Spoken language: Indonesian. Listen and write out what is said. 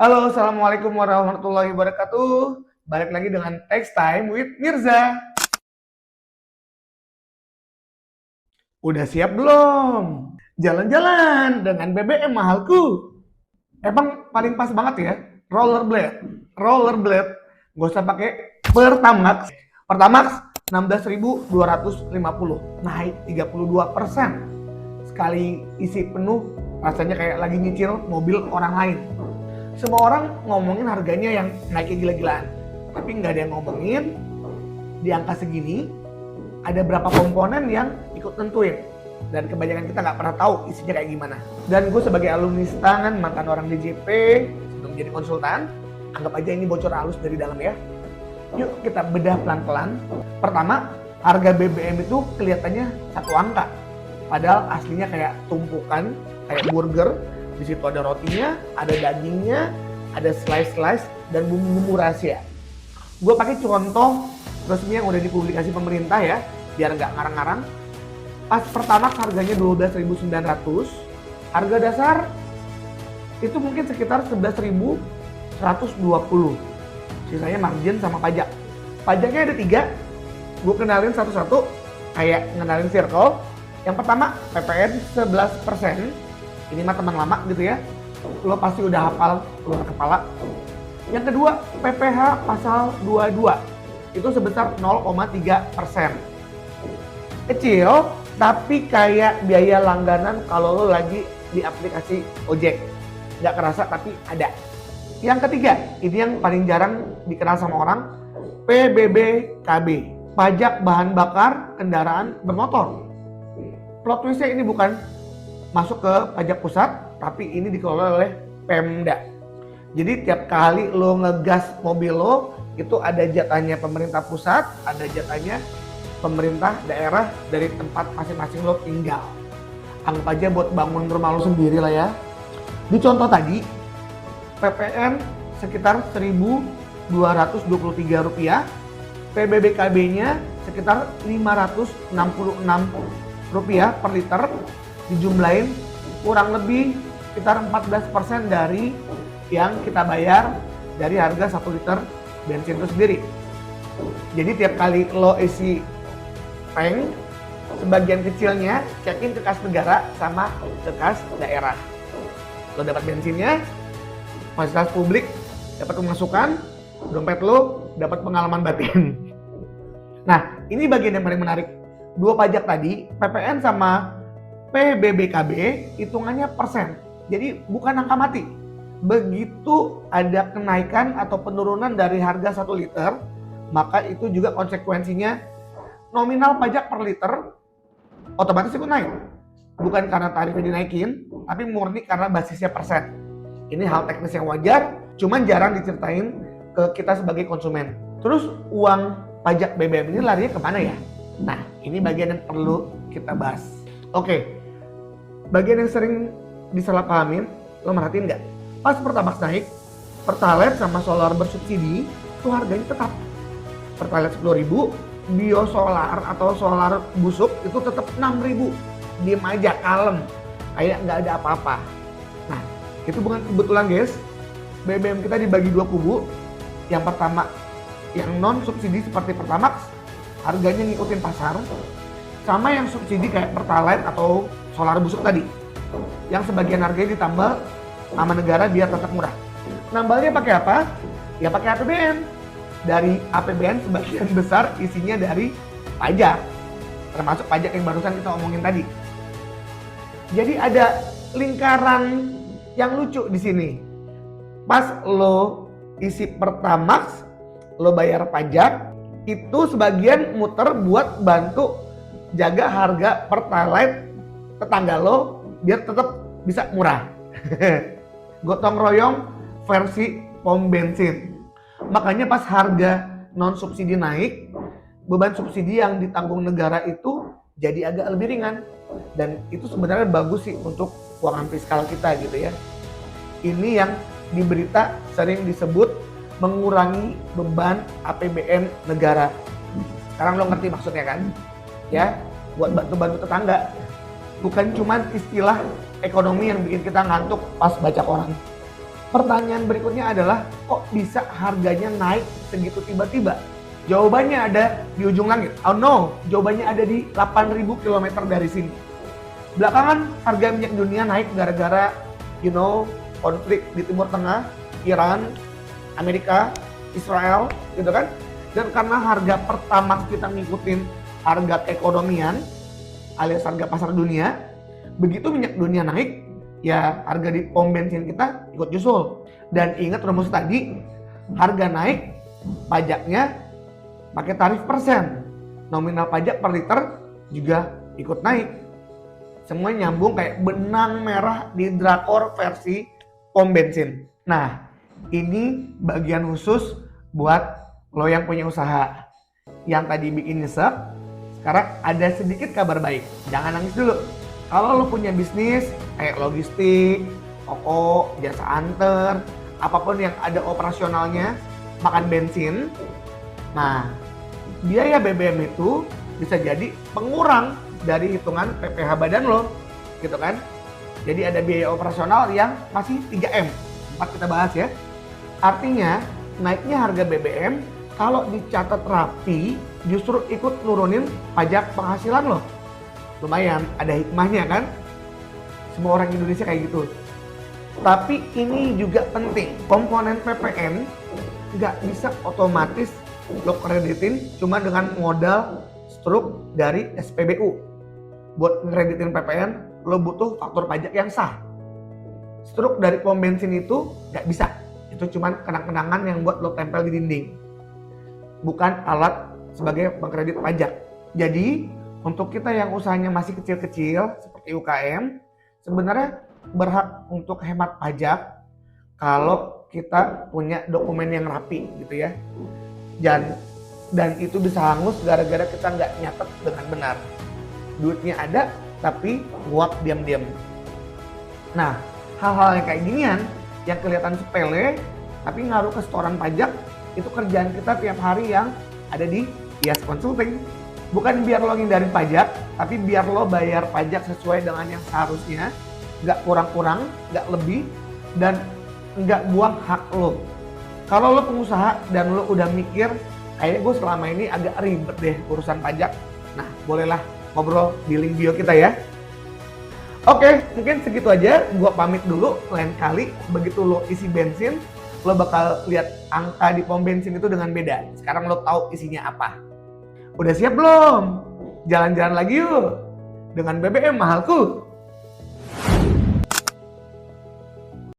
Halo, assalamualaikum warahmatullahi wabarakatuh. Balik lagi dengan Text Time with Mirza. Udah siap belum? Jalan-jalan dengan BBM mahalku. Emang paling pas banget ya, rollerblade. Rollerblade, gak usah pakai Pertamax. Pertamax 16.250, naik 32%. Sekali isi penuh, rasanya kayak lagi nyicil mobil orang lain. Semua orang ngomongin harganya yang naiknya gila-gilaan, tapi nggak ada yang ngomongin di angka segini ada berapa komponen yang ikut nentuin, dan kebanyakan kita nggak pernah tahu isinya kayak gimana. Dan gue sebagai alumni STAN, mantan orang DJP sebelum jadi konsultan, anggap aja ini bocor halus dari dalam ya. Yuk kita bedah pelan-pelan. Pertama, harga BBM itu kelihatannya satu angka, padahal aslinya kayak tumpukan, kayak burger. Di situ ada rotinya, ada dagingnya, ada slice-slice, dan bumbu-bumbu rahasia. Gue pakai contoh resmi yang udah dipublikasi pemerintah ya, biar nggak ngarang-ngarang. Pas pertama harganya 12.900, harga dasar itu mungkin sekitar 11.120. Sisanya margin sama pajak. Pajaknya ada 3, gue kenalin satu-satu, kayak ngenalin circle. Yang pertama, PPN 11%. Ini mah teman lama gitu ya, lo pasti udah hafal keluar kepala. Yang kedua, PPh pasal 22, itu sebesar 0,3%. Kecil, tapi kayak biaya langganan kalau lo lagi di aplikasi ojek. Nggak kerasa tapi ada. Yang ketiga, ini yang paling jarang dikenal sama orang, PBBKB, pajak bahan bakar kendaraan bermotor. Plot twistnya ini bukan masuk ke pajak pusat, tapi ini dikelola oleh Pemda. Jadi tiap kali lo ngegas mobil lo, itu ada jatahnya pemerintah pusat, ada jatahnya pemerintah daerah dari tempat masing-masing lo tinggal. Anggap aja buat bangun rumah lo sendiri lah ya. Di contoh tadi, PPN sekitar Rp1.223, PBBKB-nya sekitar Rp566 per liter, dijumlahin kurang lebih sekitar 14% dari yang kita bayar dari harga 1 liter bensin itu sendiri. Jadi tiap kali lo isi tank, sebagian kecilnya check-in ke kas negara sama ke kas daerah. Lo dapat bensinnya, fasilitas publik dapat pemasukan, dompet lo dapat pengalaman batin. Nah, ini bagian yang paling menarik. Dua pajak tadi, PPN sama PBBKB, hitungannya persen. Jadi bukan angka mati. Begitu ada kenaikan atau penurunan dari harga 1 liter, maka itu juga konsekuensinya nominal pajak per liter otomatis ikut naik. Bukan karena tarifnya dinaikin, tapi murni karena basisnya persen. Ini hal teknis yang wajar, cuman jarang diceritain ke kita sebagai konsumen. Terus uang pajak BBM ini larinya kemana ya? Nah, ini bagian yang perlu kita bahas. Oke. Bagian yang sering disalahpahamin, lo merhatiin nggak? Pas Pertamax naik, Pertalite sama solar bersubsidi itu harganya tetap. Pertalite 10.000, biosolar atau solar busuk itu tetap 6.000. Diem aja, kalem, kayak nggak ada apa-apa. Nah, itu bukan kebetulan guys. BBM kita dibagi dua kubu. Yang pertama, yang non subsidi seperti Pertamax, harganya ngikutin pasar. Sama yang subsidi kayak Pertalite atau solar busuk tadi, yang sebagian harganya ditambal sama negara biar tetap murah. Nambalnya pakai apa? Ya pakai APBN. Dari APBN sebagian besar isinya dari pajak, termasuk pajak yang barusan kita omongin tadi. Jadi ada lingkaran yang lucu di sini. Pas lo isi Pertamax, lo bayar pajak, itu sebagian muter buat bantu jaga harga Pertalite tetangga lo biar tetap bisa murah. Gotong royong versi pom bensin. Makanya pas harga non subsidi naik, beban subsidi yang ditanggung negara itu jadi agak lebih ringan. Dan itu sebenarnya bagus sih untuk keuangan fiskal kita gitu ya. Ini yang di berita sering disebut mengurangi beban APBN negara. Sekarang lo ngerti maksudnya kan? Ya, buat bantu-bantu tetangga. Bukan cuma istilah ekonomi yang bikin kita ngantuk pas baca koran. Pertanyaan berikutnya adalah, kok bisa harganya naik segitu tiba-tiba? Jawabannya ada di ujung langit. Oh no, jawabannya ada di 8.000 km dari sini. Belakangan harga minyak dunia naik gara-gara konflik di Timur Tengah, Iran, Amerika, Israel, gitu kan. Dan karena harga pertamax kita ngikutin harga keekonomian alias harga pasar dunia, begitu minyak dunia naik, ya harga di pom bensin kita ikut nyusul. Dan ingat rumus tadi, harga naik, pajaknya pakai tarif persen. Nominal pajak per liter juga ikut naik. Semua nyambung kayak benang merah di drakor versi pom bensin. Nah, ini bagian khusus buat lo yang punya usaha. Yang tadi bikin nyesek, sekarang ada sedikit kabar baik. Jangan nangis dulu. Kalau lo punya bisnis kayak logistik, toko, jasa anter, apapun yang ada operasionalnya, makan bensin, nah biaya BBM itu bisa jadi pengurang dari hitungan PPh badan lo, gitu kan. Jadi ada biaya operasional yang masih 3M, sempat kita bahas ya. Artinya naiknya harga BBM kalau dicatat rapi justru ikut nurunin pajak penghasilan lo. Lumayan, ada hikmahnya kan? Semua orang Indonesia kayak gitu. Tapi ini juga penting, komponen PPN nggak bisa otomatis lo kreditin cuma dengan modal struk dari SPBU. Buat kreditin PPN, lo butuh faktur pajak yang sah. Struk dari pom bensin itu nggak bisa. Itu cuma kenang-kenangan yang buat lo tempel di dinding. Bukan alat sebagai pengkredit pajak. Jadi, untuk kita yang usahanya masih kecil-kecil seperti UKM, sebenarnya berhak untuk hemat pajak kalau kita punya dokumen yang rapi gitu ya. Dan itu bisa hangus gara-gara kita nggak nyatet dengan benar. Duitnya ada tapi nguap diam-diam. Nah, hal-hal yang kayak ginian yang kelihatan sepele tapi ngaruh ke setoran pajak, itu kerjaan kita tiap hari yang ada di IAS Consulting. Bukan biar lo ngindarin pajak, tapi biar lo bayar pajak sesuai dengan yang seharusnya, nggak kurang-kurang, nggak lebih, dan nggak buang hak lo. Kalau lo pengusaha dan lo udah mikir, kayaknya gue selama ini agak ribet deh urusan pajak, nah bolehlah ngobrol di link bio kita ya. Oke, mungkin segitu aja, gue pamit dulu. Lain kali begitu lo isi bensin, lo bakal lihat angka di pom bensin itu dengan beda. Sekarang lo tahu isinya apa. Udah siap belum? Jalan-jalan lagi yuk. Dengan BBM mahalku.